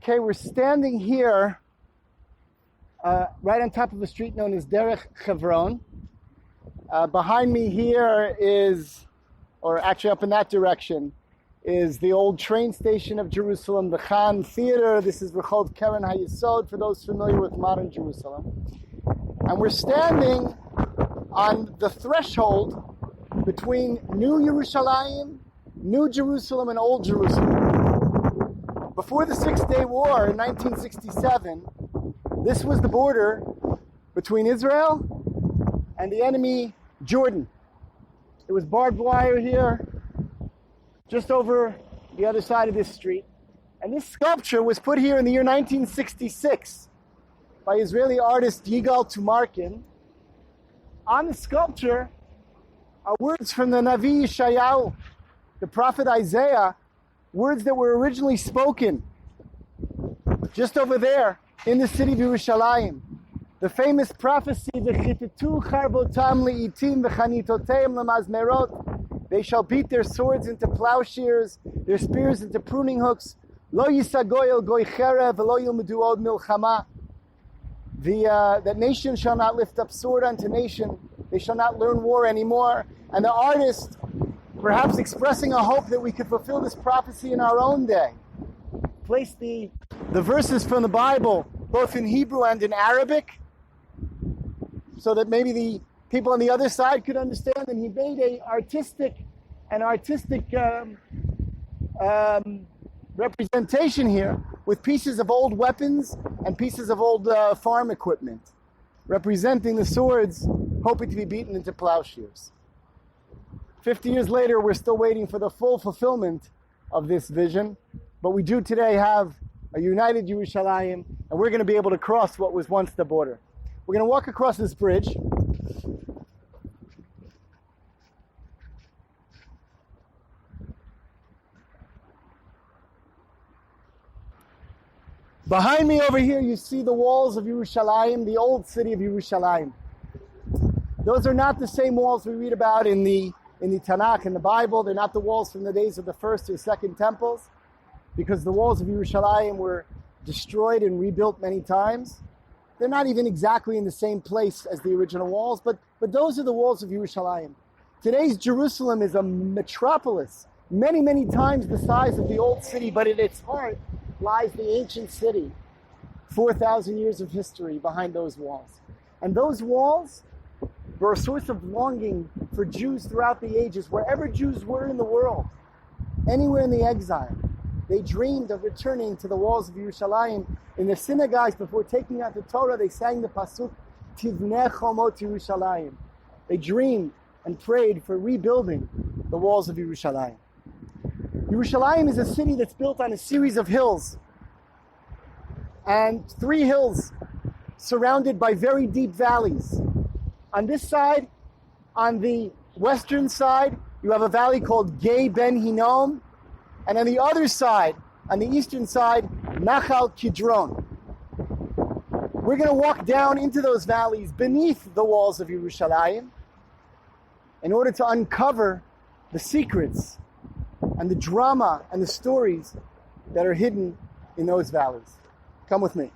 Okay, we're standing here right on top of a street known as Derech Chevron. Behind me here is, or actually up in that direction, is the old train station of Jerusalem, the Khan Theater. This is Rehov Keren HaYesod, for those familiar with modern Jerusalem. And we're standing on the threshold between New Yerushalayim, New Jerusalem, and Old Jerusalem. Before the Six-Day War in 1967, this was the border between Israel and the enemy Jordan. It was barbed wire here, just over the other side of this street. And this sculpture was put here in the year 1966 by Israeli artist Yigal Tumarkin. On the sculpture are words from the Navi Yeshayahu, the prophet Isaiah, words that were originally spoken just over there in the city of Yerushalayim. The famous prophecy, "V'chitetu charbotam le'itim v'chanitoteim lemazmerot." They shall beat their swords into plowshares, their spears into pruning hooks. Lo yisagoy el goy cherev v'lo yilmedu od milchama. That nation shall not lift up sword unto nation. They shall not learn war anymore. And the artist, perhaps expressing a hope that we could fulfill this prophecy in our own day, placed the verses from the Bible both in Hebrew and in Arabic, so that maybe the people on the other side could understand. And he made an artistic representation here with pieces of old weapons and pieces of old farm equipment, representing the swords hoping to be beaten into plowshares. 50 years later, we're still waiting for the full fulfillment of this vision, but we do today have a united Yerushalayim, and we're going to be able to cross what was once the border. We're going to walk across this bridge. Behind me over here, you see the walls of Yerushalayim, the old city of Yerushalayim. Those are not the same walls we read about in the Tanakh, in the Bible. They're not the walls from the days of the first or second temples, because the walls of Yerushalayim were destroyed and rebuilt many times. They're not even exactly in the same place as the original walls, but those are the walls of Yerushalayim. Today's Jerusalem is a metropolis, many, many times the size of the old city, but at its heart lies the ancient city, 4,000 years of history behind those walls. And those walls were a source of longing for Jews throughout the ages. Wherever Jews were in the world, anywhere in the exile, they dreamed of returning to the walls of Yerushalayim. In their synagogues, before taking out the Torah, they sang the pasuk, Tivneh Chomot Yerushalayim. They dreamed and prayed for rebuilding the walls of Yerushalayim. Yerushalayim is a city that's built on a series of hills, and 3 hills surrounded by very deep valleys. On this side, on the western side, you have a valley called Gei Ben Hinnom, and on the other side, on the eastern side, Nachal Kidron. We're going to walk down into those valleys beneath the walls of Yerushalayim in order to uncover the secrets and the drama and the stories that are hidden in those valleys. Come with me.